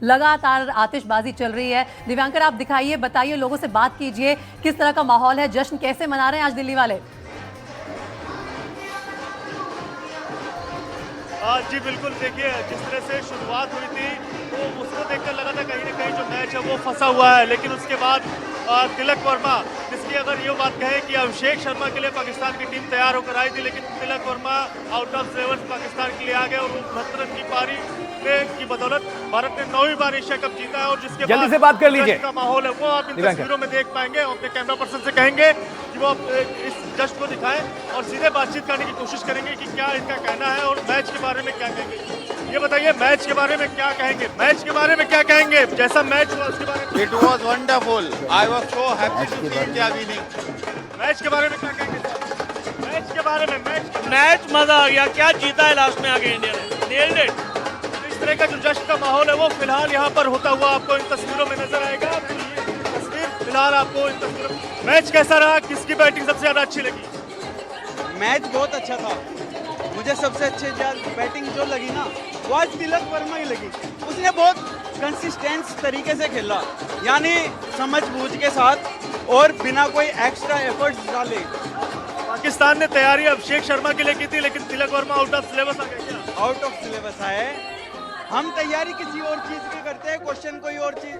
लगातार आतिशबाजी चल रही है। दिव्यांकर, आप दिखाइए, बताइए, लोगों से बात कीजिए, किस तरह का माहौल है, जश्न कैसे मना रहे हैं आज दिल्ली वाले? जी बिल्कुल, देखिए जिस तरह से शुरुआत हुई थी तो उसको देखकर लगा था कहीं ना कहीं जो मैच है वो फंसा हुआ है, लेकिन उसके बाद तिलक वर्मा, जिसकी अगर ये बात कहें कि अभिषेक शर्मा के लिए पाकिस्तान की टीम तैयार होकर आई थी, लेकिन Tilak Varma out of syllabus Pakistan के लिए आ गए और 69 रन की पारी की बदौलत भारत ने 9वीं बार एशिया कप जीता है। और जिसके जल्दी से बात कर लीजिए, का माहौल है वो आप इन तस्वीरों में देख पाएंगे। अपने कैमरा पर्सन से कहेंगे कि वो इस जश्न को दिखाएं और सीधे बातचीत करने की कोशिश करेंगे कि क्या इनका कहना है और मैच के बारे में क्या कहेंगे। ये बताइए, मैच के बारे में क्या कहेंगे? मैच के बारे में क्या कहेंगे? जैसा मैच हुआ उसके बारे में। It was wonderful. I was so happy to see India winning. Match के बारे में क्या कहेंगे? मैच के बारे में मैच मजा आ गया, क्या जीता है लास्ट में आगे इंडिया ने, नेल्ड इट। इस तरह का जो जश्न का माहौल है वो फिलहाल यहाँ पर होता हुआ आपको इन तस्वीरों में नजर आएगा। तो ये तस्वीर फिलहाल आपको इन तस्वीरों। मैच कैसा रहा? किसकी बैटिंग सबसे ज्यादा अच्छी लगी? मैच बहुत अच्छा था। मुझे सबसे अच्छी बैटिंग जो लगी ना वो आज तिलक वर्मा की लगी। उसने बहुत कंसिस्टेंट तरीके से खेला, यानी समझ बूझ के साथ और बिना कोई एक्स्ट्रा एफर्ट्स डाले। पाकिस्तान ने तैयारी अभिषेक शर्मा के लिए की थी, लेकिन Tilak Varma out of syllabus आ गए। क्या आउट ऑफ सिलेबस आए? हम तैयारी किसी और चीज की करते हैं, क्वेश्चन कोई और चीज।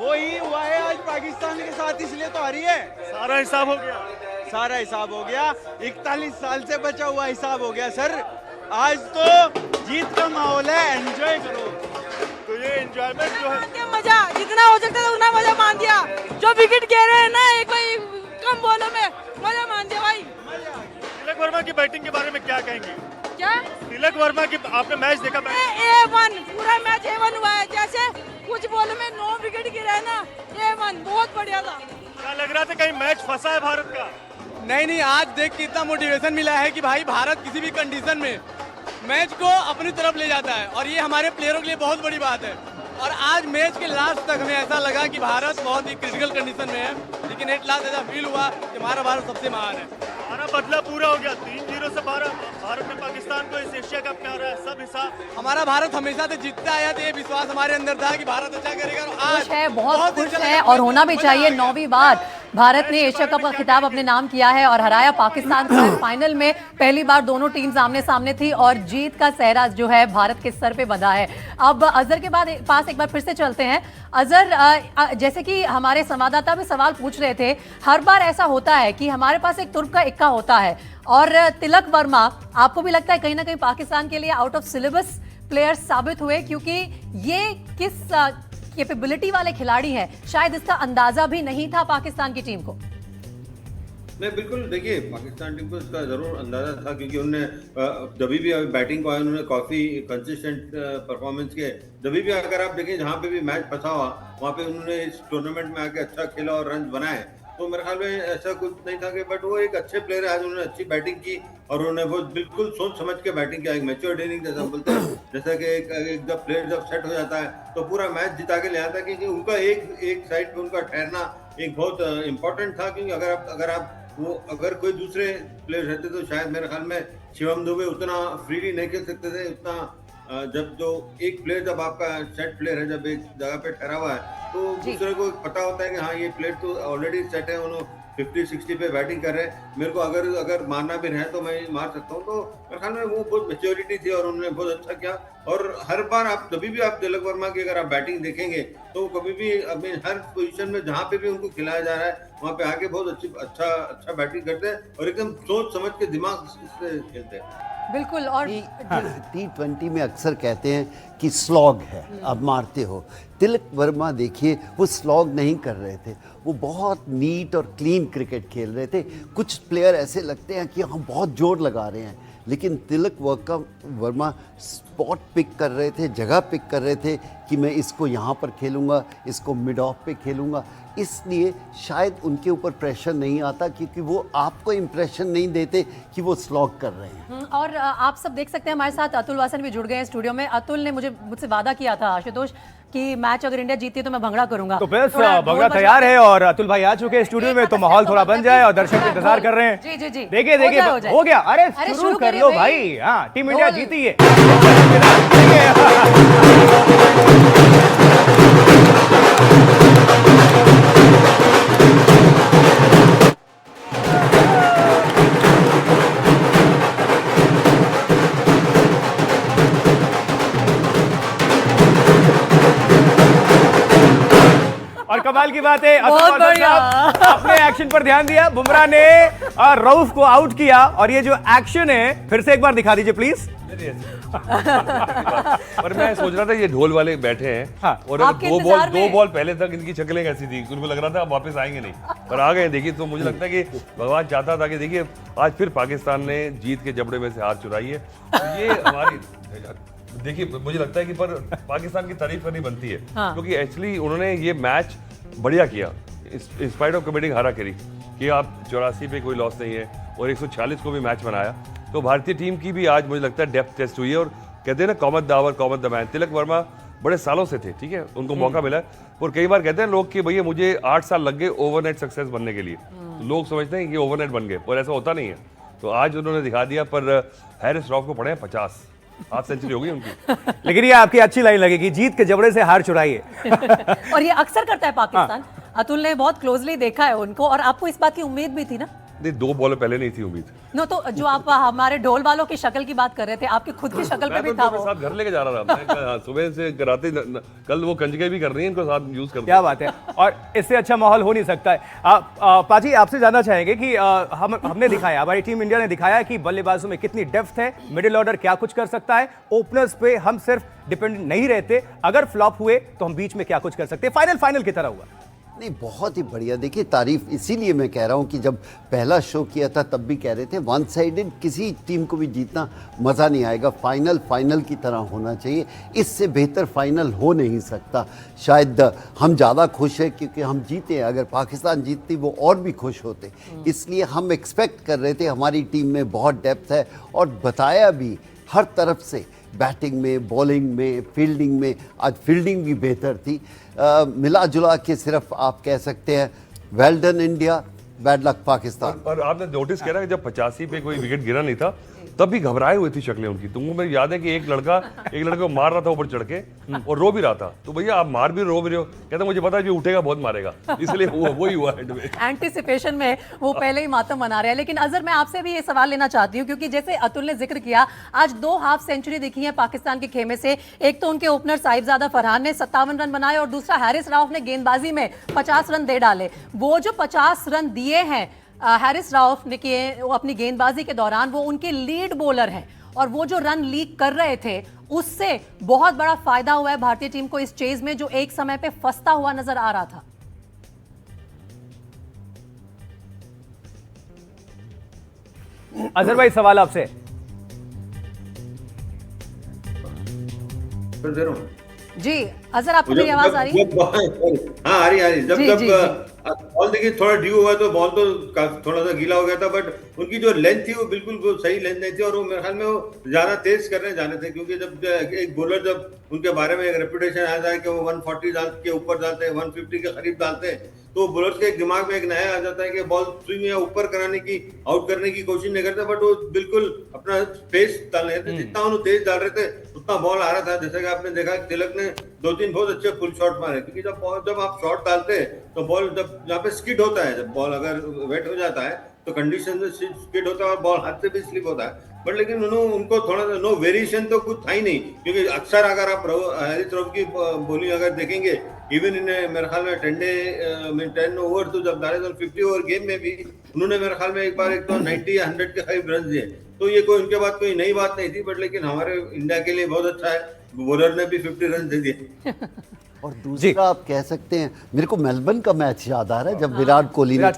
वो ही हुआ है आज पाकिस्तान के साथ, इसलिए तो हारी है। सारा हिसाब हो गया, सारा हिसाब हो गया। 41 साल से बचा हुआ हिसाब हो गया सर। आज तो जीत का माहौल है, एंजॉय करो। तो ये एंजॉयमेंट जो है, मजा जितना हो सकता था उतना मजा मान दिया। जो विकेट गिर रहे हैं ना एक भाई कम बॉलों में, मजा मान दिया भाई। तिलक वर्मा की बैटिंग के बारे में क्या कहेंगे? क्या तिलक वर्मा की, आपने मैच देखा? A1 पूरा मैच A1 हुआ है। जैसे कुछ बॉलों में 9 विकेट गिरे हैं ना, A1 बहुत बढ़िया था। क्या लग रहा था कहीं मैच फंसा है भारत का? नहीं, आज देख के इतना मोटिवेशन मिला है कि भाई भारत किसी भी कंडीशन में मैच को अपनी तरफ ले जाता है और ये हमारे प्लेयरों के लिए बहुत बड़ी बात है। और आज मैच के लास्ट तक हमें ऐसा लगा कि भारत बहुत ही क्रिटिकल कंडीशन में है, लेकिन एट लास्ट ऐसा फील हुआ कि हमारा भारत सबसे महान है। हमारा बदला पूरा हो गया। 3-0 से भारत ने पाकिस्तान को इस एशिया कप में हराया। सब हिसाब हमारा भारत हमेशा से जीतता आया था, ये विश्वास हमारे अंदर था कि भारत अच्छा करेगा। और आज है, बहुत खुश है और होना भी चाहिए। 9वीं बार भारत ने एशिया कप का खिताब अपने नाम किया है और हराया पाकिस्तान को। फाइनल में पहली बार दोनों टीम्स आमने सामने थी और जीत का सेहरा जो है भारत के सर पे बंधा है। अब अजहर के पास एक बार फिर से चलते हैं। अजहर, जैसे कि हमारे संवाददाता भी सवाल पूछ रहे थे, हर बार ऐसा होता है कि हमारे पास एक तुर्क का इक्का होता है और तिलक वर्मा, आपको भी लगता है कहीं ना कहीं पाकिस्तान के लिए आउट ऑफ सिलेबस प्लेयर्स साबित हुए, क्योंकि ये किस कैपेबिलिटी वाले खिलाड़ी हैं, शायद इसका अंदाजा भी नहीं था पाकिस्तान की टीम को। नहीं, बिल्कुल, देखिए पाकिस्तान टीम को इसका जरूर अंदाजा था, क्योंकि उन्होंने जब भी बैटिंग को आए उन्होंने काफ़ी कंसिस्टेंट परफॉर्मेंस किए। जब भी अगर आप देखें जहाँ पे भी मैच फंसा हुआ वहाँ पे उन्होंने इस टूर्नामेंट में आके अच्छा खेला और रन बनाए। तो मेरे ख्याल में ऐसा कुछ नहीं था कि, बट वो एक अच्छे प्लेयर है। आज उन्होंने अच्छी बैटिंग की और उन्होंने वो बिल्कुल सोच समझ के बैटिंग किया, एक मैच्योर इनिंग जैसा बोलते हैं, जैसा कि एक जब प्लेयर जब सेट हो जाता है तो पूरा मैच जिता के ले आता है। क्योंकि उनका एक साइड पे उनका ठहरना एक बहुत इम्पोर्टेंट था, क्योंकि अगर कोई दूसरे प्लेयर रहते तो शायद मेरे ख्याल में शिवम दुबे उतना फ्रीली नहीं खेल सकते थे। उतना जब जो एक प्लेयर, जब आपका सेट प्लेयर है, जब एक जगह पे ठहरा हुआ है तो दूसरे को पता होता है कि हाँ ये प्लेयर तो ऑलरेडी सेट है, उन्होंने 50-60 पे बैटिंग कर रहे हैं, मेरे को अगर मारना भी रहे तो मैं मार सकता हूँ। तो मेरे ख्याल में वो बहुत मैच्योरिटी थी और उन्होंने बहुत अच्छा किया। और हर बार आप जब भी आप तिलक वर्मा की अगर आप बैटिंग देखेंगे तो कभी भी हर पोजीशन में जहाँ पे भी उनको खिलाया जा रहा है वहाँ पे आके बहुत अच्छा बैटिंग करते हैं और एकदम सोच समझ के दिमाग से खेलते हैं। बिल्कुल। और T20 में अक्सर कहते हैं कि स्लॉग है, अब मारते हो। तिलक वर्मा देखिए, वो स्लॉग नहीं कर रहे थे, वो बहुत नीट और क्लीन क्रिकेट खेल रहे थे। कुछ प्लेयर ऐसे लगते हैं कि हम बहुत जोर लगा रहे हैं, लेकिन तिलक वर्मा स्पॉट पिक कर रहे थे, जगह पिक कर रहे थे कि मैं इसको यहाँ पर खेलूँगा, इसको मिड ऑफ पे खेलूँगा। इसलिए शायद उनके ऊपर प्रेशर नहीं आता, क्योंकि वो आपको इम्प्रेशन नहीं देते कि वो स्लॉग कर रहे हैं। और आप सब देख सकते हैं हमारे साथ अतुल वासन भी जुड़ गए हैं स्टूडियो में। अतुल ने मुझसे वादा किया था आशुतोष कि मैच अगर इंडिया जीती है तो मैं भंगड़ा करूंगा। तो बस भंगड़ा तैयार है और अतुल भाई आ चुके हैं स्टूडियो में, तो माहौल थोड़ा बन जाए और दर्शक इंतजार कर रहे हैं। जी जी जी, देखिए हो गया। अरे शुरू कर लो भाई। हाँ, टीम इंडिया जीती है। कमाल की बात है, बहुत असल बढ़िया। अपने एक्शन पर ध्यान दिया, बुमराह ने रऊफ को आउट किया, और ये जो एक्शन है फिर से एक बार दिखा दीजिए प्लीज। पर मैं सोच रहा था ये ढोल वाले बैठे हैं, हाँ। और आपके दो इंतजार में। बॉल पहले तक इनकी शक्लें कैसी थी, उनको लग रहा था अब वापस आएंगे नहीं, पर आ गए। देखिए, तो मुझे लगता है कि भगवान चाहता था कि देखिए आज फिर पाकिस्तान ने जीत के जबड़े में से हार चुराई है। तो ये हमारी, देखिए मुझे लगता है कि पर पाकिस्तान की तारीफ करनी बनती है, हाँ। क्योंकि एक्चुअली उन्होंने ये मैच बढ़िया किया, इंस्पाइट ऑफ कमिटिंग हारा करी कि आप 84 पे कोई लॉस नहीं है, और 146 को भी मैच बनाया। तो भारतीय टीम की भी आज मुझे लगता है डेप्थ टेस्ट हुई है, और कहते हैं ना कॉमत the power कॉमत the man. Tilak Varma बड़े सालों से थे, ठीक है, उनको मौका मिला, और कई बार कहते हैं लोग कि भैया मुझे 8 साल लग गए ओवरनाइट सक्सेस बनने के लिए, तो लोग समझते हैं कि ओवरनाइट बन गए, पर ऐसा होता नहीं है। तो आज उन्होंने दिखा दिया, पर हैरिस रऊफ को पड़े 50 हाफ सेंचुरी हो गई उनकी। लेकिन ये आपकी अच्छी लाइन लगेगी, जीत के जबड़े से हार चुराइए। और ये अक्सर करता है पाकिस्तान। अतुल ने बहुत क्लोजली देखा है उनको, और आपको इस बात की उम्मीद भी थी ना? नहीं, 2 बॉल पहले नहीं थी उम्मीद। नो, तो जो आप हमारे ढोल वालों की शक्ल की बात कर रहे थे, आपकी खुद की शक्ल पे मैं भी तो था उनको वो। साथ घर लेके जा रहा था, मैं कहा, सुबह से कराते कल वो कंजके भी कर रही है, इनको साथ यूज करते। क्या बात है, और इससे अच्छा माहौल हो नहीं सकता है। पाजी, आपसे जानना चाहेंगे कि हमने दिखाया, हमारी टीम इंडिया ने दिखाया कि बल्लेबाजों में कितनी डेप्थ है, मिडिल ऑर्डर क्या कुछ कर सकता है, ओपनर्स पे हम सिर्फ डिपेंडेंट नहीं रहते, अगर फ्लॉप हुए तो हम बीच में क्या कुछ कर सकते हैं। फाइनल की तरह हुआ। नहीं, बहुत ही बढ़िया। देखिए, तारीफ इसीलिए मैं कह रहा हूँ कि जब पहला शो किया था तब भी कह रहे थे वन साइडेड किसी टीम को भी जीतना मज़ा नहीं आएगा, फाइनल की तरह होना चाहिए, इससे बेहतर फाइनल हो नहीं सकता। शायद हम ज़्यादा खुश हैं क्योंकि हम जीते हैं, अगर पाकिस्तान जीतती वो और भी खुश होते, इसलिए हम एक्सपेक्ट कर रहे थे। हमारी टीम में बहुत डेप्थ है, और बताया भी हर तरफ से, बैटिंग में, बॉलिंग में, फील्डिंग में। आज फील्डिंग भी बेहतर थी। मिला जुला के सिर्फ आप कह सकते हैं well done India, bad luck Pakistan. और आपने नोटिस किया ना कि जब 85 पे कोई विकेट गिरा नहीं था, तब भी घबराए हुई थी शक्लें उनकी। तुमको मेरी याद है कि एक लड़के को मार रहा था ऊपर चढ़ के, और रो भी रहा था। तो भैया आप मार भी रो भी रहे हो, कहते मुझे पता है जो उठेगा बहुत मारेगा, इसलिए वही हुआ एंड में। एंटिसिपेशन में वो पहले ही मातम मना रहे हैं। लेकिन अजहर, मैं आपसे भी ये सवाल लेना चाहती हूँ, क्योंकि जैसे अतुल ने जिक्र किया, आज 2 हाफ सेंचुरी दिखी है पाकिस्तान के खेमे से। एक तो उनके ओपनर साहिबजादा फरहान ने 57 रन बनाए, और दूसरा हैरिस रऊफ ने गेंदबाजी में 50 रन दे डाले। वो जो 50 रन दिए हैं हैरिस रऊफ ने किए वो अपनी गेंदबाजी के दौरान, वो उनके लीड बॉलर हैं, और वो जो रन लीक कर रहे थे उससे बहुत बड़ा फायदा हुआ है भारतीय टीम को इस चेज में, जो एक समय पे फंसता हुआ नजर आ रहा था। अजहर भाई, सवाल आपसे। जी अजहर, आपको मेरी आवाज आ रही है? हाँ, आ रही। जी, जी, जब बॉल देखिए थोड़ा ड्यू हुआ तो बॉल तो थोड़ा सा गीला हो गया था, बट उनकी जो लेंथ थी वो बिल्कुल सही लेंथ नहीं थी, और वो मेरे ख्याल में वो ज्यादा तेज करने जाने थे, क्योंकि जब एक बॉलर, जब उनके बारे में एक रेपुटेशन आता है कि वो 140 के ऊपर डालते हैं, 150 के करीब डालते हैं, तो बॉलर के दिमाग में एक नया आ जाता है कि बॉल स्विंग या ऊपर कराने की, आउट करने की कोशिश नहीं करते, बट वो बिल्कुल अपना पेस डाल रहे थे। जितना उन्होंने तेज डाल रहे थे उतना बॉल आ रहा था। जैसे कि आपने देखा तिलक ने 2-3 बहुत अच्छे फुल शॉट मारे, क्योंकि जब आप शॉट डालते हैं तो बॉल जब यहाँ पे स्किड होता है, जब बॉल अगर वेट हो जाता है तो कंडीशन में स्किड होता है और बॉल हाथ से भी स्लिप होता है। बट लेकिन उनको थोड़ा सा नो वेरिएशन तो कुछ था ही नहीं, क्योंकि अक्सर अगर आप हैरिस रऊफ की बॉलिंग अगर देखेंगे, इवन इन्हें मेरे ख्याल में 10 ओवर तो जब डाले तो 50 ओवर गेम में भी उन्होंने मेरे ख्याल में एक तो 90 या 100 के करीब रन दिए। तो ये कोई उनके बाद कोई नई बात नहीं थी, बट लेकिन हमारे इंडिया के लिए बहुत अच्छा है, बॉलर ने भी 50 रन दे दिए। और दूसरा आप कह सकते हैं, मेरे को मेलबर्न का मैच याद आ रहा है, जब विराट कोहली ने,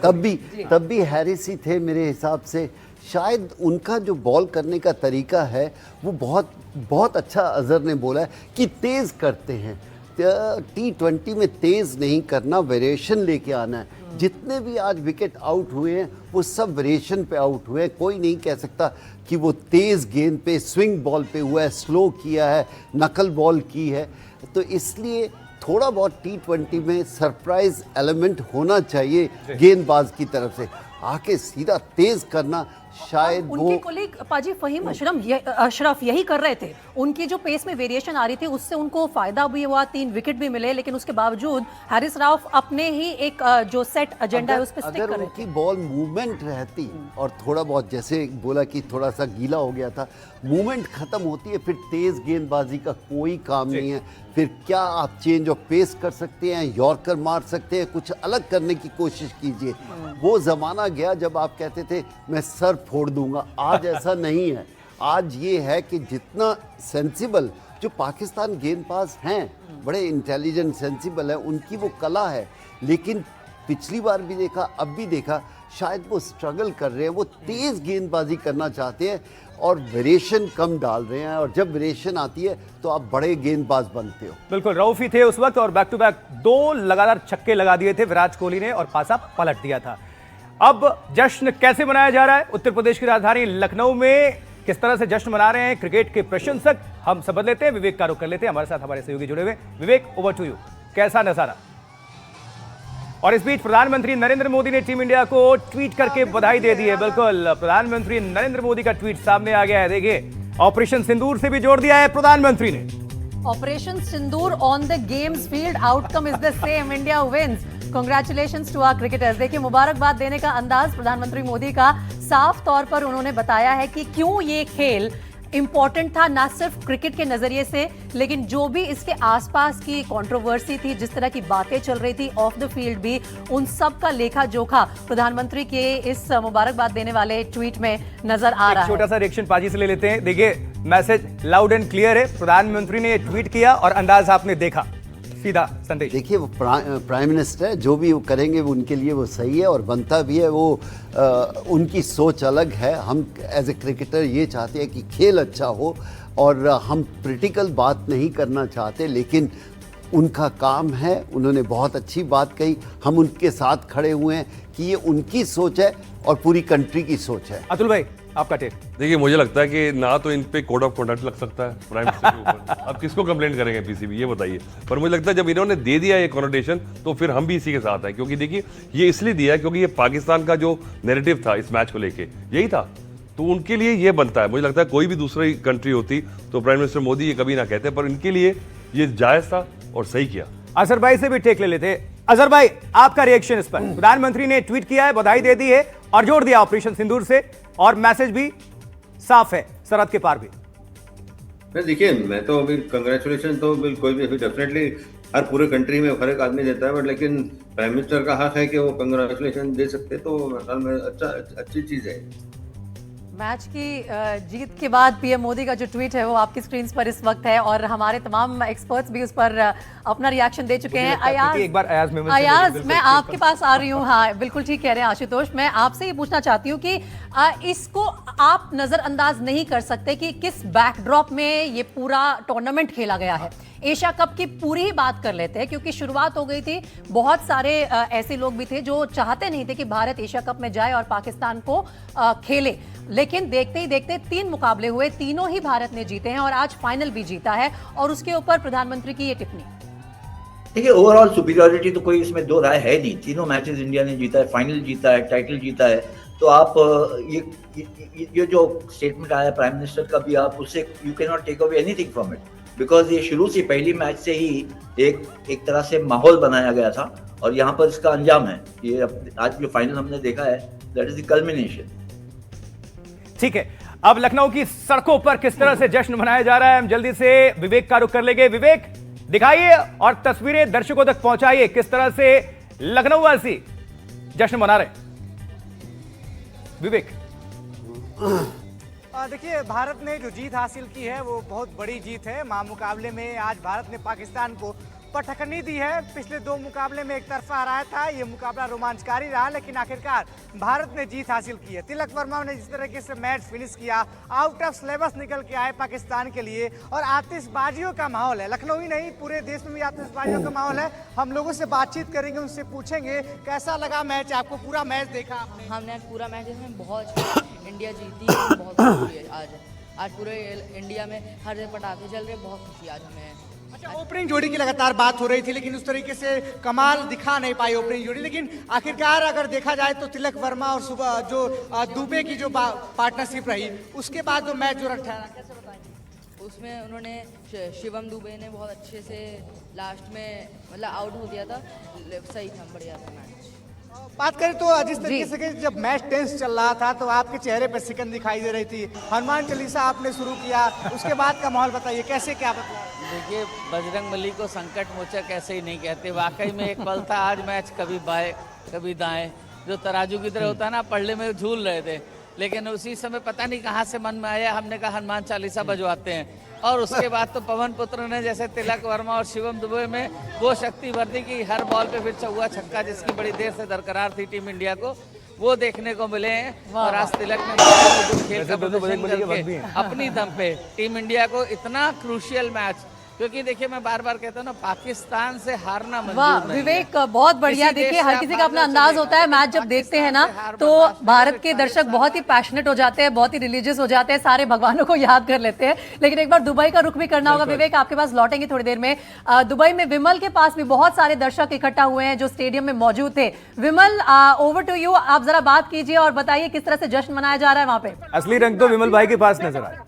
तब भी हैरिस ही थे मेरे हिसाब से। शायद उनका जो बॉल करने का तरीका है वो बहुत अच्छा अजहर ने बोला है कि तेज़ करते हैं। T20 में तेज़ नहीं करना, वेरिएशन लेके आना है। जितने भी आज विकेट आउट हुए हैं वो सब वेरिएशन पे आउट हुए हैं। कोई नहीं कह सकता कि वो तेज़ गेंद पे, स्विंग बॉल पे हुआ है, स्लो किया है, नकल बॉल की है। तो इसलिए थोड़ा बहुत T20 में सरप्राइज एलिमेंट होना चाहिए गेंदबाज की तरफ से। आके सीधा तेज़ करना शायद उनके कोलीग पाजी फहीम अशरफ यही कर रहे थे। उनकी जो पेस में वेरिएशन आ रही थी उससे उनको फायदा भी हुआ, 3 विकेट भी मिले, लेकिन उसके बावजूद हारिस राउफ अपने ही एक जो सेट एजेंडा है उस पर स्टिक कर रहे थे। उनकी बॉल मूवमेंट रहती और थोड़ा बहुत जैसे बोला कि थोड़ा सा गीला हो गया था, मूवमेंट खत्म होती है, फिर तेज गेंदबाजी का कोई काम नहीं है। फिर क्या आप चेंज ऑफ पेस कर सकते हैं, यॉर्कर मार सकते हैं, कुछ अलग करने की कोशिश कीजिए। वो ज़माना गया जब आप कहते थे मैं सर फोड़ दूंगा। आज ऐसा नहीं है। आज ये है कि जितना सेंसिबल जो पाकिस्तान गेंदबाज हैं, बड़े इंटेलिजेंट सेंसिबल है, उनकी वो कला है। लेकिन पिछली बार भी देखा, अब भी देखा, शायद वो स्ट्रगल कर रहे हैं, वो तेज़ गेंदबाजी करना चाहते हैं और वेरिएशन कम डाल रहे हैं। और जब वेरिएशन आती है तो आप बड़े गेंदबाज बनते हो। बिल्कुल, रऊफ ही थे उस वक्त और बैक टू बैक 2 लगातार छक्के लगा दिए थे विराट कोहली ने और पासा पलट दिया था। अब जश्न कैसे मनाया जा रहा है उत्तर प्रदेश की राजधानी लखनऊ में, किस तरह से जश्न मना रहे हैं क्रिकेट के प्रशंसक, हम समझ लेते हैं। विवेक का रुख कर लेते हैं, हमारे साथ हमारे सहयोगी जुड़े हुए। विवेक, ओवर टू यू, कैसा नजारा? और इस बीच प्रधानमंत्री नरेंद्र मोदी ने टीम इंडिया को ट्वीट करके बधाई दे दी है। बिल्कुल, प्रधानमंत्री नरेंद्र मोदी का ट्वीट सामने आ गया है। देखिए, ऑपरेशन सिंदूर से भी जोड़ दिया है प्रधानमंत्री ने। Operation Sindoor on the games field, outcome is the same, India wins. Congratulations to our cricketers. देखिए, मुबारकबाद देने का अंदाज प्रधानमंत्री मोदी का, साफ तौर पर उन्होंने बताया है कि क्यों ये खेल इंपॉर्टेंट था, ना सिर्फ क्रिकेट के नजरिए से, लेकिन जो भी इसके आसपास की कंट्रोवर्सी थी, जिस तरह की बातें चल रही थी ऑफ द फील्ड भी, उन सब का लेखा जोखा प्रधानमंत्री के इस मुबारकबाद देने वाले ट्वीट में नजर आ रहा है। छोटा सा रिएक्शन पाजी से ले लेते हैं। देखिए, मैसेज लाउड एंड क्लियर है, प्रधानमंत्री ने ट्वीट किया और अंदाज आपने देखा, सीधा संदेश। देखिए, वो प्राइम मिनिस्टर है, जो भी वो करेंगे वो उनके लिए वो सही है और बनता भी है। वो उनकी सोच अलग है। हम एज ए क्रिकेटर ये चाहते हैं कि खेल अच्छा हो और हम पॉलिटिकल बात नहीं करना चाहते, लेकिन उनका काम है। उन्होंने बहुत अच्छी बात कही, हम उनके साथ खड़े हुए हैं कि ये उनकी सोच है और पूरी कंट्री की सोच है। अतुल भाई, आपका टेक। देखिए, मुझे लगता है कि ना तो इन पे कोड ऑफ कंडक्ट लग सकता है प्राइम मिनिस्टर के ऊपर। अब किसको कंप्लेंट करेंगे पीसीबी, ये बताइए। पर मुझे लगता है जब इन्होंने दे दिया ये कॉनोटेशन तो फिर हम भी इसी के साथ हैं, क्योंकि देखिए ये इसलिए दिया है क्योंकि ये पाकिस्तान का जो नैरेटिव था इस मैच को लेके यही था, तो उनके लिए ये बनता है। मुझे लगता है कोई भी दूसरी कंट्री होती तो प्राइम मिनिस्टर मोदी ये कभी ना कहते, पर इनके लिए ये जायज था और सही किया। अजहर भाई से भी टेक ले लेते। अजहर भाई, आपका रिएक्शन इस पर? प्रधानमंत्री ने ट्वीट किया है, बधाई दे दी है और जोड़ दिया ऑपरेशन सिंदूर से, और मैसेज भी साफ है सरहद के पार भी। मैं देखिए, मैं तो अभी कंग्रेचुलेशन तो कोई भी डेफिनेटली हर पूरे कंट्री में हर एक आदमी देता है, बट लेकिन प्राइम मिनिस्टर का हक है कि वो कंग्रेचुलेशन दे सकते, तो अच्छी चीज है। मैच की जीत के बाद पीएम मोदी का जो ट्वीट है वो आपकी स्क्रीन पर इस वक्त है और हमारे तमाम एक्सपर्ट्स भी उस पर अपना रिएक्शन दे चुके हैं। अयाज, मैं आपके पास आ रही हूँ। हाँ, बिल्कुल ठीक कह रहे हैं आशुतोष। मैं आपसे ये पूछना चाहती हूँ कि इसको आप नजरअंदाज नहीं कर सकते कि किस बैकड्रॉप में ये पूरा टूर्नामेंट खेला गया है। एशिया कप की पूरी ही बात कर लेते हैं, क्योंकि शुरुआत हो गई थी, बहुत सारे ऐसे लोग भी थे जो चाहते नहीं थे कि भारत एशिया कप में जाए और पाकिस्तान को खेले, लेकिन देखते ही देखते 3 मुकाबले हुए, तीनों ही भारत ने जीते हैं और आज फाइनल भी जीता है। और उसके ऊपर प्रधानमंत्री की ये टिप्पणी। देखिए, ओवरऑल सुपीरियरिटी तो कोई इसमें दो राय है नहीं। तीनों मैचेस इंडिया ने जीता है, फाइनल जीता है, टाइटल जीता है। तो आप ये जो स्टेटमेंट आया प्राइम मिनिस्टर का भी, आप उससे you can not take away anything from it, because ये शुरू से पहली मैच से ही एक तरह से माहौल बनाया गया था और यहाँ पर इसका अंजाम है। ये आज जो फाइनल हमने देखा है, दैट इज द कल्मिनेशन। ठीक है, अब लखनऊ की सड़कों पर किस तरह से जश्न मनाया जा रहा है, हम जल्दी से विवेक का रुख कर लेंगे। विवेक, दिखाइए और तस्वीरें दर्शकों तक पहुंचाइए, किस तरह से लखनऊ वासी जश्न मना रहे। विवेक। देखिए, भारत ने जो जीत हासिल की है वो बहुत बड़ी जीत है। मुकाबले में आज भारत ने पाकिस्तान को पटखनी दी है। पिछले 2 मुकाबले में एक तरफा हराया था, ये मुकाबला रोमांचकारी रहा, लेकिन आखिरकार भारत ने जीत हासिल की है। तिलक वर्मा ने जिस तरीके से मैच फिनिश किया, आउट ऑफ सिलेबस निकल के आए पाकिस्तान के लिए, और आतिशबाजियों का माहौल है। लखनऊ ही नहीं, पूरे देश में भी आतिशबाजियों का माहौल है। हम लोगों से बातचीत करेंगे, उनसे पूछेंगे कैसा लगा मैच आपको। पूरा मैच देखा आपने? हमने पूरा मैच इसमें बहुत इंडिया जीती, बहुत खुशी है आज पूरे इंडिया में हर जगह पटाखे चल रहे, बहुत खुशी आज हमें। अच्छा, ओपनिंग जोड़ी की लगातार बात हो रही थी, लेकिन उस तरीके से कमाल दिखा नहीं पाई ओपनिंग जोड़ी। लेकिन आखिरकार अगर देखा जाए तो तिलक वर्मा और सुबह जो दुबे की जो पार्टनरशिप रही, उसके बाद जो मैच जो ठहरा, कैसे बताएंगे? उसमें उन्होंने शिवम दुबे ने बहुत अच्छे से लास्ट में मतलब आउट हो दिया था, सही था, बढ़िया था मैच। बात करें तो जिस तरीके से कि जब मैच टेंस चल रहा था तो आपके चेहरे पर सिकन दिखाई दे रही थी, हनुमान चालीसा आपने शुरू किया, उसके बाद का माहौल बताइए कैसे क्या बता? देखिए, बजरंग बली को संकट मोचक ऐसे ही नहीं कहते। वाकई में एक पल था आज, मैच कभी बाएं कभी दाएं, जो तराजू की तरह होता है ना, पढ़ने में झूल रहे थे। लेकिन उसी समय पता नहीं कहाँ से मन में आया, हमने कहा हनुमान चालीसा बजवाते हैं, और उसके बाद तो पवन पुत्र ने जैसे तिलक वर्मा और शिवम दुबे में वो शक्ति भर दी कि हर बॉल पे फिर चौका छक्का, जिसकी बड़ी देर से दरकरार थी टीम इंडिया को, वो देखने को मिले हैं। और आज तिलक ने खेल का प्रदर्शन करके अपनी दम पे टीम इंडिया को इतना क्रूशियल मैच, क्योंकि देखिए मैं बार बार कहता हूँ ना, पाकिस्तान से हारना मंजूर वाह नहीं विवेक, बहुत बढ़िया। देखिए हर किसी का अपना अंदाज होता है, मैच जब देखते हैं ना तो भारत के दर्शक बहुत ही पैशनेट हो जाते हैं, बहुत ही रिलीजियस हो जाते हैं, सारे भगवानों को याद कर लेते हैं। लेकिन एक बार दुबई का रुख भी करना होगा। विवेक, आपके पास लौटेंगे थोड़ी देर में। दुबई में विमल के पास भी बहुत सारे दर्शक इकट्ठा हुए हैं जो स्टेडियम में मौजूद थे। विमल, ओवर टू यू, आप जरा बात कीजिए और बताइए किस तरह से जश्न मनाया जा रहा है वहां पे। असली रंग तो विमल भाई के पास नजर आया।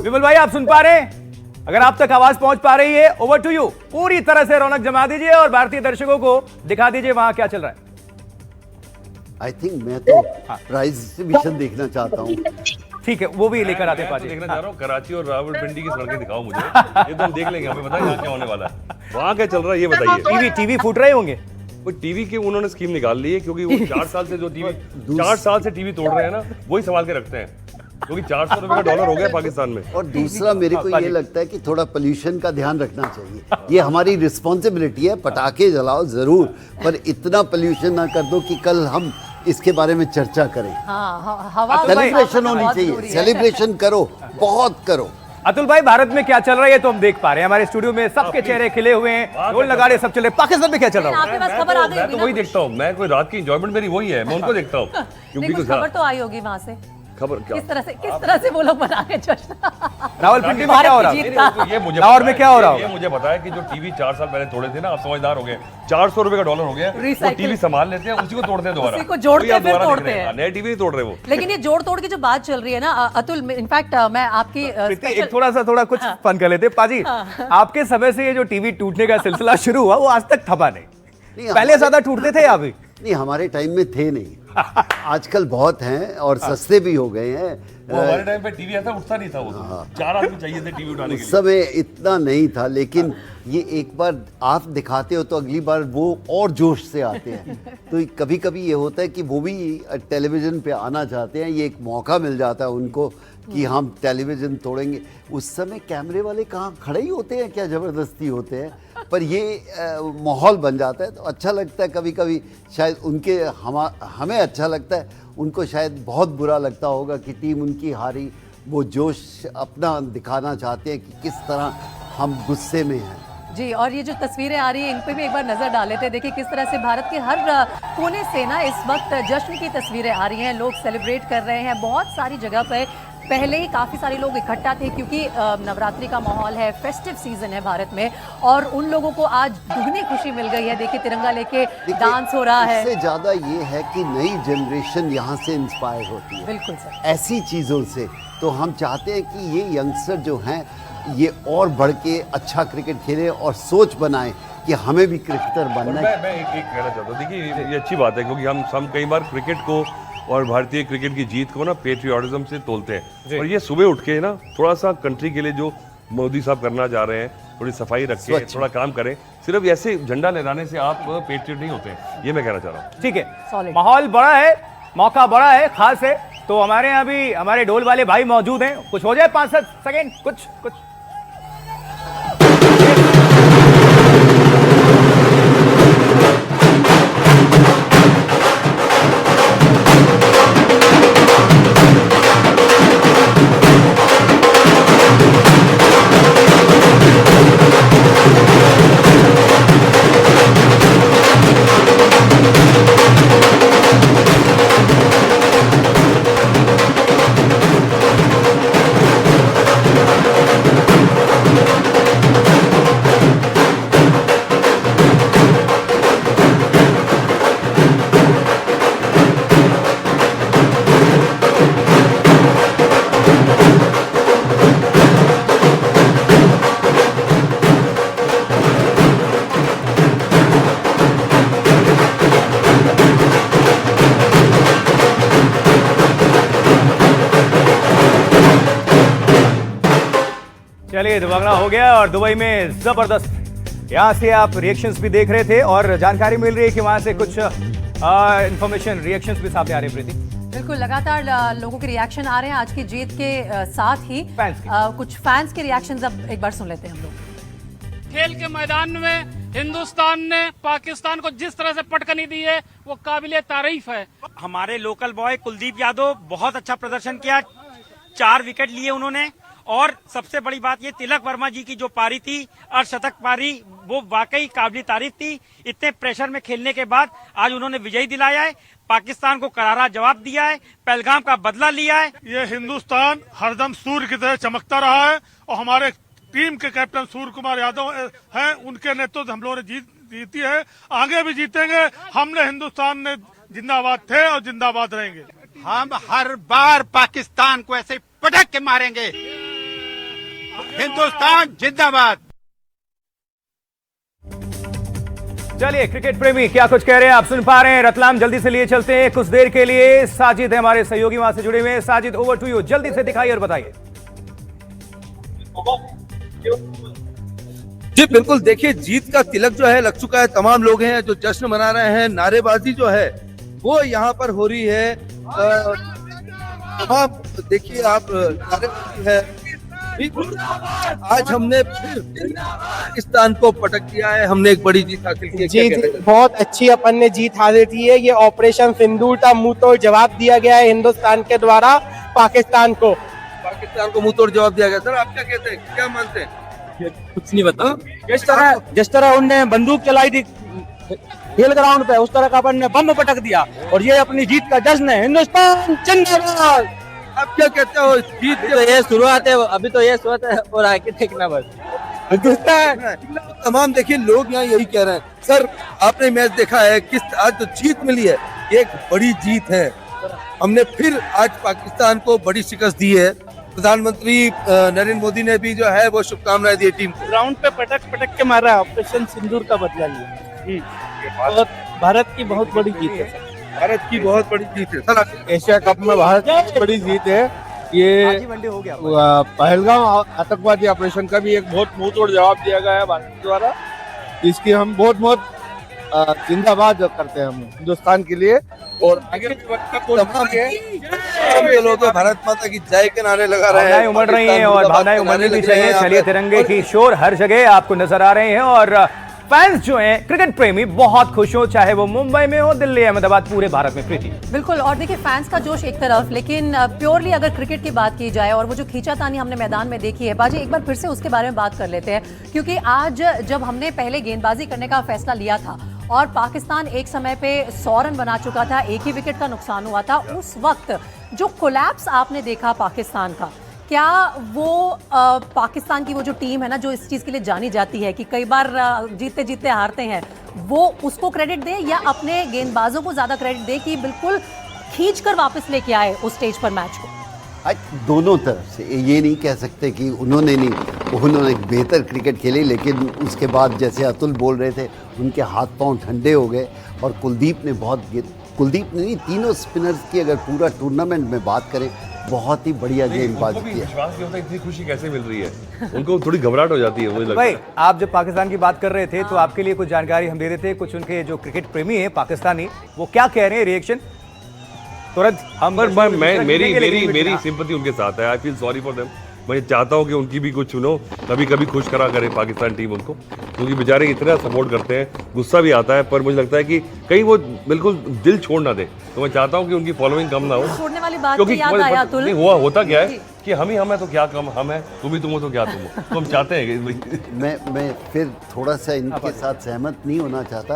विमल भाई, आप सुन पा रहे हैं? अगर आप तक आवाज पहुंच पा रही है, ओवर टू यू। पूरी तरह से रौनक जमा दीजिए और भारतीय दर्शकों को दिखा दीजिए वहां क्या चल रहा है। आई थिंक मैं तो प्राइज डिस्ट्रीब्यूशन देखना चाहता हूँ। ठीक है, वो भी लेकर आते हैं। देखना चाह रहा हूँ कराची और रावलपिंडी की सड़कें दिखाओ मुझे, ये तो हम देख लेंगे, हमें बताइए यहाँ क्या होने वाला है, वहाँ क्या चल रहा है ये बताइए। टीवी फूट रहे होंगे। वो टीवी की उन्होंने स्कीम निकाल ली है, क्योंकि वो 4 साल से जो टीवी 4 साल से टीवी तोड़ रहे हैं ना, वही संभाल के रखते हैं, क्योंकि 400 रुपए का डॉलर हो गया पाकिस्तान में। और दूसरा मेरे को ये लगता है कि थोड़ा पोल्यूशन का ध्यान रखना चाहिए। ये हमारी रिस्पॉन्सिबिलिटी है, पटाखे जलाओ जरूर, पर इतना पोल्यूशन ना कर दो कि कल हम इसके बारे में चर्चा करें। हवा सेलिब्रेशन होनी चाहिए, सेलिब्रेशन करो, बहुत करो। अतुल भाई, भारत में क्या चल रहा है ये तो हम देख पा रहे हैं, हमारे स्टूडियो में सबके चेहरे खिले हुए हैं, ढोल नगाड़े सब चल रहे हैं। पाकिस्तान में क्या चल रहा है? मैं तो वही देखता हूँ, मैं कोई रात की एंजॉयमेंट मेरी वही है, मैं उनको देखता हूँ। क्योंकि खबर तो आई होगी वहां से, खबर क्या किस तरह से वो लोग बना रहे जश्न। रावलपिंडी में क्या हो रहा है? ये मुझे लाहौर में क्या हो रहा है? ये मुझे पता है कि जो टीवी 4 साल पहले तोड़े थे ना, अब समझदार हो गए, 400 रुपए का डॉलर हो गया, वो टीवी संभाल लेते हैं, उसी को तोड़ते हैं दोबारा, उसी को जोड़ते हैं, फिर तोड़ते हैं। नए टीवी नहीं तोड़ रहे वो। लेकिन ये जोड़ तोड़ की जो बात चल रही है ना अतुल, इनफैक्ट मैं आपकी एक थोड़ा कुछ फन कर लेते। पाजी, आपके समय से ये जो टीवी टूटने का सिलसिला शुरू हुआ, वो आज तक थमा नहीं। पहले ज्यादा टूटते थे अभी नहीं, हमारे टाइम में थे नहीं। आजकल बहुत हैं और सस्ते भी हो गए हैं। हमारे टाइम पे टीवी ऐसा उठता नहीं था, वो 4 आदमी चाहिए थे टीवी उठाने के लिए। उस समय इतना नहीं था, लेकिन ये एक बार आप दिखाते हो तो अगली बार वो और जोश से आते हैं। तो कभी कभी ये होता है कि वो भी टेलीविज़न पे आना चाहते हैं, ये एक मौका मिल जाता है उनको कि हम टेलीविज़न तोड़ेंगे। उस समय कैमरे वाले कहाँ खड़े ही होते हैं, क्या ज़बरदस्ती होते हैं, पर ये माहौल बन जाता है तो अच्छा लगता है। कभी कभी शायद उनके हमें अच्छा लगता है, उनको शायद बहुत बुरा लगता होगा कि टीम उनकी हारी। वो जोश अपना दिखाना चाहते हैं कि किस तरह हम गुस्से में हैं। जी, और ये जो तस्वीरें आ रही हैं इन पे भी एक बार नजर डाल लेते हैं। देखिए किस तरह से भारत के हर कोने से ना इस वक्त जश्न की तस्वीरें आ रही हैं, लोग सेलिब्रेट कर रहे हैं। बहुत सारी जगह पे पहले ही काफ़ी सारे लोग इकट्ठा थे, क्योंकि नवरात्रि का माहौल है, फेस्टिव सीजन है भारत में, और उन लोगों को आज दुगनी खुशी मिल गई है। देखिए तिरंगा लेके डांस हो रहा है। इससे ज़्यादा ये है कि नई जनरेशन यहाँ से इंस्पायर होती है, बिल्कुल सर, ऐसी चीज़ों से। तो हम चाहते हैं कि ये यंगस्टर जो हैं ये और बढ़ के अच्छा क्रिकेट खेलें और सोच बनाएं कि हमें भी क्रिकेटर बनना है। मैं एक कहना चाहता हूँ, देखिए ये अच्छी बात है, क्योंकि हम कई बार क्रिकेट को और भारतीय क्रिकेट की जीत को ना पेट्रियाटिज्म से तोलते हैं, और ये सुबह उठ के ना थोड़ा सा कंट्री के लिए जो मोदी साहब करना चाह रहे हैं, थोड़ी सफाई रखें, थोड़ा काम करें। सिर्फ ऐसे झंडा लहराने से आप पेट्रियट नहीं होते हैं, ये मैं कहना चाह रहा हूँ। ठीक है, माहौल बड़ा है, मौका बड़ा है, खास है। तो हमारे यहाँ भी हमारे ढोल वाले भाई मौजूद हैं, कुछ हो जाए 5-7 सेकेंड, कुछ चलिए दुबंगला हो गया और दुबई में जबरदस्त यहाँ से आप रिएक्शंस भी देख रहे थे और जानकारी मिल रही है कि वहां से कुछ इंफॉर्मेशन रिएक्शंस भी सामने आ रहे हैं। प्रीति, बिल्कुल लगातार लोगों के रिएक्शन आ रहे हैं आज की जीत के साथ ही कुछ फैंस के रिएक्शंस अब एक बार सुन लेते हैं हम लोग। खेल के मैदान में हिंदुस्तान ने पाकिस्तान को जिस तरह से पटकनी दी है वो काबिले तारीफ है। हमारे लोकल बॉय कुलदीप यादव बहुत अच्छा प्रदर्शन किया, 4 विकेट लिए उन्होंने। और सबसे बड़ी बात ये तिलक वर्मा जी की जो पारी थी, अर्धशतक पारी, वो वाकई काबिल तारीफ थी। इतने प्रेशर में खेलने के बाद आज उन्होंने विजयी दिलाया है, पाकिस्तान को करारा जवाब दिया है, पहलगाम का बदला लिया है। ये हिंदुस्तान हरदम सूर्य की तरह चमकता रहा है और हमारे टीम के कैप्टन सूर्य कुमार यादव हैं, उनके नेतृत्व से हम लोगों ने जीती है, आगे भी जीतेंगे। हमने हिंदुस्तान ने जिंदाबाद थे और जिंदाबाद रहेंगे। हम हर बार पाकिस्तान को ऐसे पटक के मारेंगे। हिंदुस्तान जिंदाबाद। चलिए क्रिकेट प्रेमी क्या कुछ कह रहे हैं आप सुन पा रहे हैं। रतलाम जल्दी से लिए चलते हैं कुछ देर के लिए। साजिद है हमारे सहयोगी वहां से जुड़े हुए हैं। साजिद, ओवर टू यू, जल्दी से दिखाइए और बताइए। जी बिल्कुल, देखिए जीत का तिलक जो है लग चुका है, तमाम लोग हैं जो जश्न मना रहे हैं, नारेबाजी जो है वो यहाँ पर हो रही है। तमाम देखिए आप नारेबाजी है। आज हमने फिर पाकिस्तान को पटक दिया है, हमने एक बड़ी जीत हासिल की है। जीत बहुत अच्छी अपन ने जीत हासिल की है। ये ऑपरेशन सिंदूर का मुंह तोड़ जवाब दिया गया है हिंदुस्तान के द्वारा पाकिस्तान को मुंह तोड़ जवाब दिया गया। सर आप क्या कहते हैं, क्या मानते हैं? कुछ नहीं बता। जिस तरह उनने बंदूक चलाई थी खेल ग्राउंड पे, उस तरह का अपन ने बम पटक दिया और ये अपनी जीत का जश्न है। हिंदुस्तान जिंदाबाद। आप क्या कहते हो? जीत तो ये शुरुआत है, अभी तो ये शुरुआत है और आगे देखना बस। तमाम देखिए लोग यहाँ यही कह रहे हैं। सर आपने मैच देखा है, किस आज तो जीत मिली है, एक बड़ी जीत है। हमने फिर आज पाकिस्तान को बड़ी शिकस्त दी है। प्रधानमंत्री नरेंद्र मोदी ने भी जो है वो शुभकामनाएं दी टीम को। ग्राउंड पे पटक के मारा, ऑपरेशन सिंदूर का बदला लिया। और भारत की बहुत बड़ी जीत है। भारत की बहुत बड़ी जीत है सर। एशिया कप में भारत की बड़ी जीत है। ये पहलगाम आतंकवादी ऑपरेशन का भी एक बहुत मुंह तोड़ जवाब दिया गया है भारत द्वारा। इसकी हम बहुत जिंदाबाद करते हैं हम हिंदुस्तान के लिए। और आगे लोग तो भारत माता की जय के नारे लगा रहे हैं, उमड़ रही हैं और भावनाएं उमड़नी भी चाहिए। चलिए तिरंगे की शोर हर जगह आपको नजर आ रहे हैं और फैंस जो हैं क्रिकेट प्रेमी बहुत खुश हो, चाहे वो मुंबई में हो, दिल्ली, अहमदाबाद, पूरे भारत में। प्रीति, बिल्कुल। और देखिए फैंस का जोश एक तरफ, लेकिन प्योरली अगर क्रिकेट की बात की जाए और वो जो खींचातानी हमने मैदान में देखी है, बाजी एक बार फिर से उसके बारे में बात कर लेते हैं। क्योंकि आज जब हमने पहले गेंदबाजी करने का फैसला लिया था और पाकिस्तान एक समय पे 100 रन बना चुका था, एक ही विकेट का नुकसान हुआ था, उस वक्त जो कोलैप्स आपने देखा पाकिस्तान का, क्या वो पाकिस्तान की वो जो टीम है ना, जो इस चीज़ के लिए जानी जाती है कि कई बार जीतते जीतते हारते हैं, वो उसको क्रेडिट दे या अपने गेंदबाजों को ज़्यादा क्रेडिट दे कि बिल्कुल खींच कर वापस लेके आए उस स्टेज पर मैच को? दोनों तरफ से ये नहीं कह सकते कि उन्होंने बेहतर क्रिकेट खेली, लेकिन उसके बाद जैसे अतुल बोल रहे थे उनके हाथ पांव ठंडे हो गए। और कुलदीप ने नहीं, तीनों स्पिनर्स की अगर पूरा टूर्नामेंट में बात करें, बहुत ही बढ़िया गेंदबाजी की है। विश्वास नहीं होता इतनी खुशी कैसे मिल रही है उनको, थोड़ी घबराहट हो जाती है मुझे लगता है। भाई आप जब पाकिस्तान की बात कर रहे थे तो आपके लिए कुछ जानकारी हम दे रहे थे। कुछ उनके जो क्रिकेट प्रेमी हैं पाकिस्तानी, वो क्या कह रहे हैं, रिएक्शन तुरंत हम मेरी सिंपैथी उनके साथ है। I feel sorry for them. मैं चाहता हूं कि उनकी भी कुछ सुनो, कभी खुश करा करे पाकिस्तान टीम उनको, क्योंकि बेचारे इतना सपोर्ट करते हैं, गुस्सा भी आता है, पर मुझे लगता है कि कहीं वो बिल्कुल दिल छोड़ ना दे। तो मैं चाहता हूं कि उनकी फॉलोइंग कम ना हो। छोड़ने वाली बात से याद आया अतुल, होता क्या है कि हम ही हम है तो क्या कम हम है, तुम ही तुम हो तो क्या तुम हो, तो हम चाहते हैं कि मैं फिर थोड़ा सा इनके साथ सहमत नहीं होना चाहता।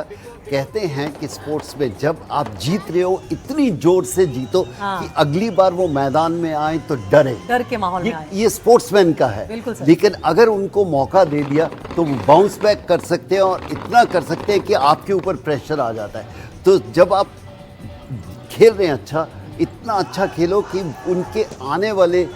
कहते हैं कि स्पोर्ट्स में जब आप जीत रहे हो, इतनी जोर से जीतो कि अगली बार वो मैदान में आए तो डर के माहौल में आए। ये स्पोर्ट्समैन का है। लेकिन अगर उनको मौका दे दिया तो वो बाउंस बैक कर सकते हैं और इतना कर सकते हैं कि आपके ऊपर प्रेशर आ जाता है। तो जब आप खेल रहे हैं अच्छा, इतना अच्छा खेलो कि उनके आने वाले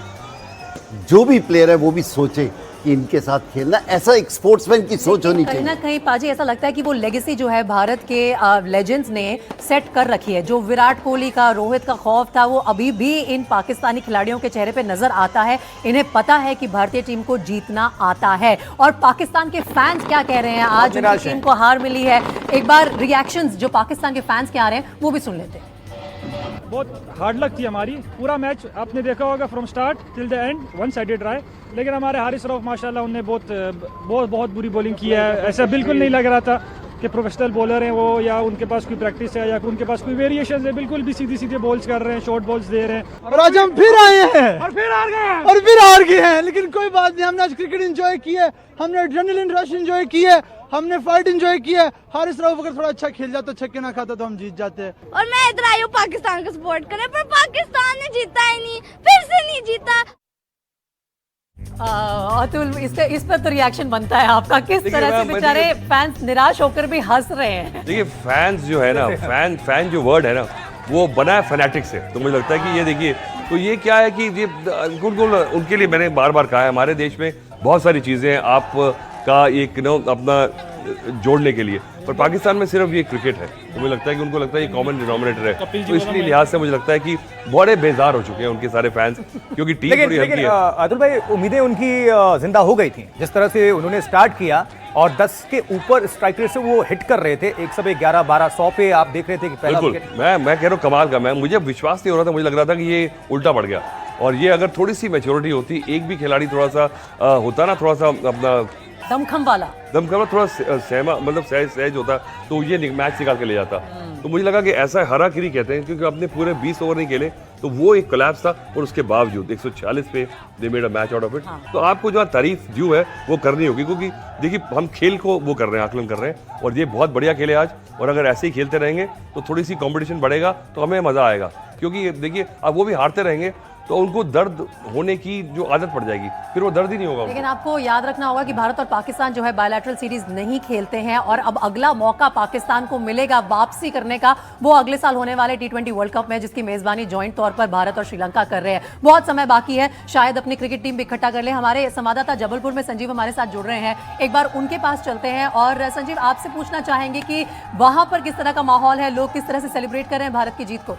जो भी प्लेयर है वो भी सोचे कि इनके साथ खेलना, ऐसा एक स्पोर्ट्समैन की सोच होनी कहीं ना चाहिए। कहीं पाजी ऐसा लगता है कि वो लेगेसी जो है भारत के लेजेंड्स ने सेट कर रखी है। जो विराट कोहली का, रोहित का खौफ था वो अभी भी इन पाकिस्तानी खिलाड़ियों के चेहरे पे नजर आता है। इन्हें पता है कि भारतीय टीम को जीतना आता है। और पाकिस्तान के फैंस क्या कह रहे हैं, आज उनकी टीम को हार मिली है। एक बार रिएक्शंस जो पाकिस्तान के फैंस के आ रहे हैं वो भी सुन लेते हैं। बहुत हार्ड लक थी हमारी, पूरा मैच आपने देखा होगा from start till the end one sided रहा है। लेकिन हमारे हारिस रऊफ माशाल्लाह उन्होंने बहुत बुरी बॉलिंग की है। ऐसा बिल्कुल नहीं लग रहा था कि प्रोफेशनल बॉलर हैं वो, या उनके पास कोई प्रैक्टिस है या उनके पास कोई वेरिएशन है। बिल्कुल भी सीधे सीधे बॉल्स कर रहे हैं, शॉर्ट बॉल्स दे रहे हैं। और आज हम फिर आए हैं और फिर हार गए हैं और फिर हार गए हैं। लेकिन कोई बात नहीं, हमने आज क्रिकेट एंजॉय की है, हमने एड्रेनलिन रश एंजॉय की है, हमने फाइट एंजॉय की है। हारिस रऊफ अगर थोड़ा अच्छा खेल जाता, छक्के ना खाता तो हम जीत जाते हैं। और मैं इधर आई हूँ पाकिस्तान को सपोर्ट करने, पर पाकिस्तान ने जीता ही नहीं, फिर से नहीं जीता। अतुल, इस पर तो रिएक्शन बनता है आपका, किस तरह से बेचारे फैंस निराश होकर भी हंस रहे हैं। देखिए फैंस जो है ना, फैन जो वर्ड है ना, वो बना है फैनेटिक से। तो मुझे लगता है कि ये देखिए, तो ये क्या है कि ये उनके लिए मैंने बार बार कहा है, हमारे देश में बहुत सारी चीज़ें हैं आपका एक अपना जोड़ने के लिए, पर पाकिस्तान में सिर्फ ये क्रिकेट है। तो मुझे लगता है कि उनको लगता है ये कॉमन डिनोमिनेटर है। तो इसलिए लिहाज से मुझे लगता है कि बड़े बेजार हो चुके हैं उनके सारे फैंस, क्योंकि टीम बड़ी हल्की है। अतुल भाई, उम्मीदें उनकी जिंदा हो गई थी जिस तरह से उन्होंने स्टार्ट किया, और 10 के ऊपर स्ट्राइक रेट से वो हिट कर रहे थे। 111, 12, 100 पे आप देख रहे थे कि पहला विकेट। मैं कह रहा हूँ कमाल का। मुझे विश्वास नहीं हो रहा था, मुझे लग रहा था कि ये उल्टा पड़ गया। और ये अगर थोड़ी सी मैच्योरिटी होती, एक भी खिलाड़ी थोड़ा सा होता ना, थोड़ा सा अपना दमखम वाला थोड़ा सहमा, मतलब सहज होता, तो ये मैच निकाल के ले जाता। तो मुझे लगा कि ऐसा हराकिरी कहते हैं, क्योंकि अपने पूरे 20 ओवर नहीं खेले, तो वो एक कोलैप्स था। और उसके बावजूद 140 पे they made a match out of it. तो आपको जो तारीफ ड्यू है वो करनी होगी, क्योंकि देखिए हम खेल को वो कर रहे हैं, आकलन कर रहे हैं, और ये बहुत बढ़िया खेले आज। और अगर ऐसे ही खेलते रहेंगे तो थोड़ी सी कंपटीशन बढ़ेगा, तो हमें मजा आएगा। क्योंकि देखिए अब वो भी हारते रहेंगे तो उनको दर्द होने की जो आदत पड़ जाएगी, फिर वो दर्द ही नहीं होगा। लेकिन आपको याद रखना होगा कि भारत और पाकिस्तान जो है बायलैटरल सीरीज नहीं खेलते हैं, और अब अगला मौका पाकिस्तान को मिलेगा वापसी करने का, वो अगले साल होने वाले T20 वर्ल्ड कप में, जिसकी मेजबानी जॉइंट तौर पर भारत और श्रीलंका कर रहे हैं। बहुत समय बाकी है, शायद अपनी क्रिकेट टीम भी इकट्ठा कर ले। हमारे संवाददाता जबलपुर में संजीव हमारे साथ जुड़ रहे हैं, एक बार उनके पास चलते हैं। और संजीव, आपसे पूछना चाहेंगे कि वहां पर किस तरह का माहौल है, लोग किस तरह से सेलिब्रेट कर रहे हैं भारत की जीत को?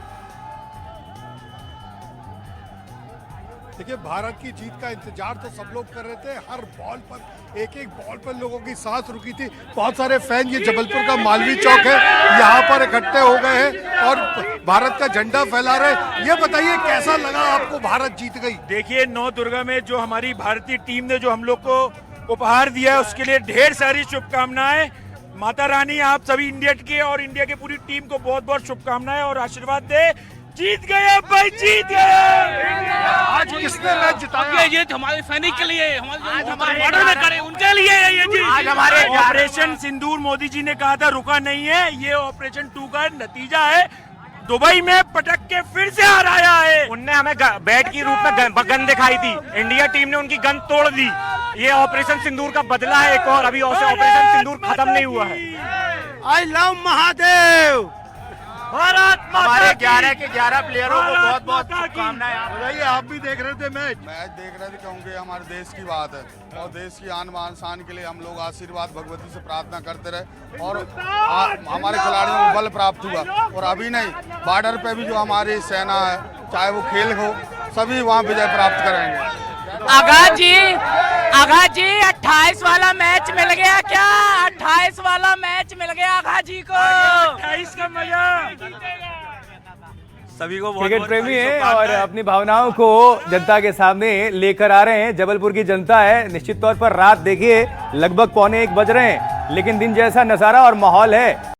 देखिए, भारत की जीत का इंतजार तो सब लोग कर रहे थे। हर बॉल पर, एक एक बॉल पर लोगों की सांस रुकी थी। बहुत सारे फैन, ये जबलपुर का मालवीय चौक है, यहाँ पर इकट्ठे हो गए हैं और भारत का झंडा फैला रहे। ये बताइए कैसा लगा आपको, भारत जीत गई? देखिए, 9 दुर्गा में जो हमारी भारतीय टीम ने जो हम लोग को उपहार दिया है, उसके लिए ढेर सारी शुभकामनाएं। माता रानी आप सभी इंडिया के और इंडिया की पूरी टीम को बहुत बहुत शुभकामनाएं और आशीर्वाद दे। जीत गए भाई, जीत गए। आज किसने मैच जिताया? ये हमारे सैनिक के लिए, हमारे करे उनके लिए है ये जीत। आज हमारे ऑपरेशन सिंदूर मोदी जी ने कहा था रुका नहीं है, ये ऑपरेशन 2 का नतीजा है। दुबई में पटक के फिर से हराया है। उनने हमें बैट की रूप में गन दिखाई थी, इंडिया टीम ने उनकी गन तोड़ दी। ये ऑपरेशन सिंदूर का बदला है एक और, अभी ऑपरेशन सिंदूर खत्म नहीं हुआ है। I love Mahadev. भारत हमारे 11 के 11 प्लेयरों को बहुत बहुत शुभकामनाएं। बताइए, आप भी देख रहे थे मैच देख रहे थे, क्योंकि हमारे देश की बात है और देश की आन बान शान के लिए हम लोग आशीर्वाद भगवती से प्रार्थना करते रहे, और हमारे खिलाड़ियों को बल प्राप्त हुआ। और अभी नहीं, बॉर्डर पे भी जो हमारी सेना है, चाहे वो खेल हो, सभी वहाँ विजय प्राप्त करेंगे। आगा जी 28 वाला मैच मिल गया क्या? 28 वाला मैच मिल गया आगा जी को। 28 का मजा सभी को। क्रिकेट प्रेमी हैं और अपनी भावनाओं को जनता के सामने लेकर आ रहे हैं। जबलपुर की जनता है, निश्चित तौर पर रात देखिए लगभग 1:45 बज रहे हैं, लेकिन दिन जैसा नजारा और माहौल है।